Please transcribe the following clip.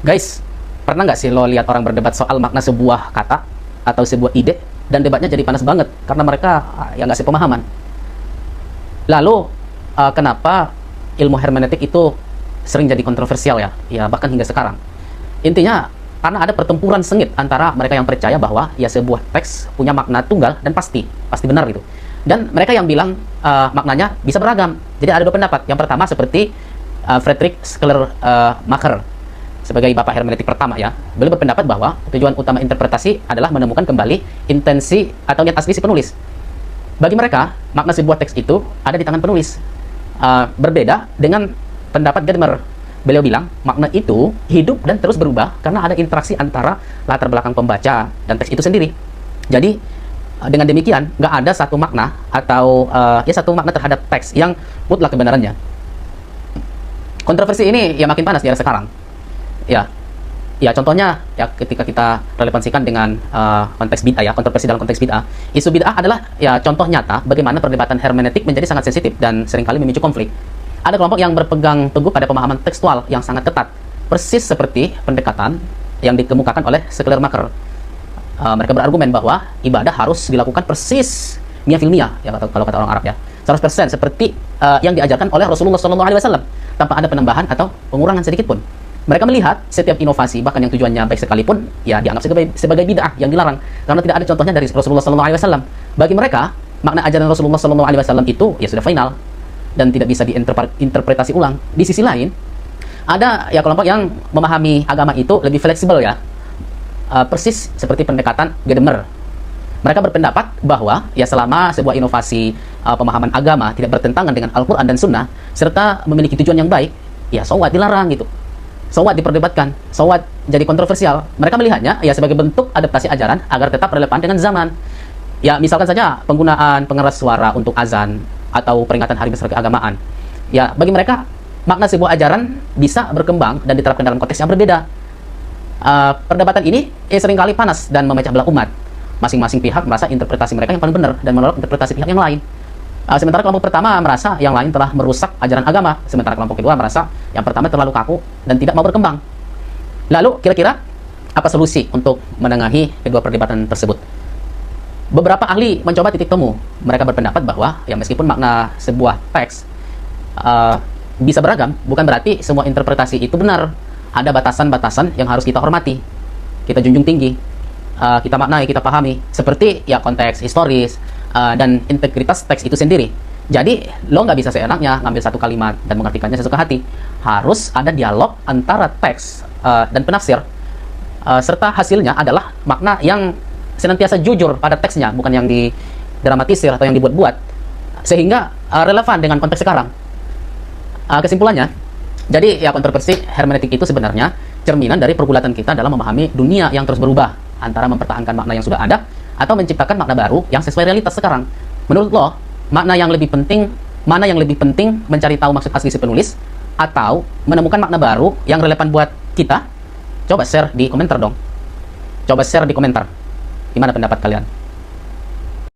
Guys, pernah nggak sih lo lihat orang berdebat soal makna sebuah kata atau sebuah ide dan debatnya jadi panas banget karena mereka ya nggak sepemahaman. Lalu kenapa ilmu hermeneutik itu sering jadi kontroversial ya? Ya bahkan hingga sekarang. Intinya karena ada pertempuran sengit antara mereka yang percaya bahwa ya sebuah teks punya makna tunggal dan pasti benar gitu. Dan mereka yang bilang maknanya bisa beragam. Jadi ada dua pendapat. Yang pertama seperti Friedrich Schleiermacher sebagai bapak hermeneutik pertama ya. Beliau berpendapat bahwa tujuan utama interpretasi adalah menemukan kembali intensi atau niat asli si penulis. Bagi mereka, makna sebuah teks itu ada di tangan penulis. Berbeda dengan pendapat Gadamer. Beliau bilang, makna itu hidup dan terus berubah karena ada interaksi antara latar belakang pembaca dan teks itu sendiri. Jadi, dengan demikian, nggak ada satu makna atau satu makna terhadap teks yang mutlak kebenarannya. Kontroversi ini ya makin panas di era sekarang. Ya contohnya ya ketika kita relevansikan dengan konteks bid'ah ya, kontroversi dalam konteks bid'ah. Isu bid'ah adalah ya contoh nyata bagaimana perdebatan hermeneutik menjadi sangat sensitif dan seringkali memicu konflik. Ada kelompok yang berpegang teguh pada pemahaman tekstual yang sangat ketat, persis seperti pendekatan yang dikemukakan oleh Schleiermacher. Mereka berargumen bahwa ibadah harus dilakukan persis mia fil mia ya kalau kata orang Arab ya. 100% seperti yang diajarkan oleh Rasulullah SAW tanpa ada penambahan atau pengurangan sedikit pun. Mereka melihat setiap inovasi bahkan yang tujuannya baik sekalipun ya dianggap sebagai bid'ah yang dilarang karena tidak ada contohnya dari Rasulullah SAW. Bagi mereka makna ajaran Rasulullah SAW itu ya sudah final dan tidak bisa diinterpretasi ulang. Di sisi lain ada ya kelompok yang memahami agama itu lebih fleksibel ya, persis seperti pendekatan Gadamer. Mereka berpendapat bahwa ya selama sebuah inovasi pemahaman agama tidak bertentangan dengan Al-Quran dan Sunnah serta memiliki tujuan yang baik, ya so what dilarang gitu. So what diperdebatkan, so what jadi kontroversial. Mereka melihatnya ya sebagai bentuk adaptasi ajaran agar tetap relevan dengan zaman. Ya misalkan saja penggunaan pengeras suara untuk azan atau peringatan hari besar keagamaan. Ya bagi mereka makna sebuah ajaran bisa berkembang dan diterapkan dalam konteks yang berbeda. Perdebatan ini seringkali panas dan memecah belah umat. Masing-masing pihak merasa interpretasi mereka yang paling benar dan menolak interpretasi pihak yang lain. Sementara kelompok pertama merasa yang lain telah merusak ajaran agama, sementara kelompok kedua merasa yang pertama terlalu kaku dan tidak mau berkembang. Lalu kira-kira apa solusi untuk menengahi kedua perdebatan tersebut? Beberapa ahli mencoba titik temu. Mereka berpendapat bahwa ya meskipun makna sebuah teks bisa beragam, bukan berarti semua interpretasi itu benar. Ada batasan-batasan yang harus kita hormati, kita junjung tinggi, kita maknai, kita pahami, seperti ya konteks historis dan integritas teks itu sendiri. Jadi lo nggak bisa seenaknya ngambil satu kalimat dan mengartikannya sesuka hati. Harus ada dialog antara teks dan penafsir, serta hasilnya adalah makna yang senantiasa jujur pada teksnya, bukan yang didramatisir atau yang dibuat-buat, sehingga relevan dengan konteks sekarang. Kesimpulannya, jadi ya kontroversi hermeneutik itu sebenarnya cerminan dari pergulatan kita dalam memahami dunia yang terus berubah antara mempertahankan makna yang sudah ada atau menciptakan makna baru yang sesuai realitas sekarang. Menurut lo, mana yang lebih penting mencari tahu maksud asli si penulis atau menemukan makna baru yang relevan buat kita? Coba share di komentar dong. Gimana pendapat kalian?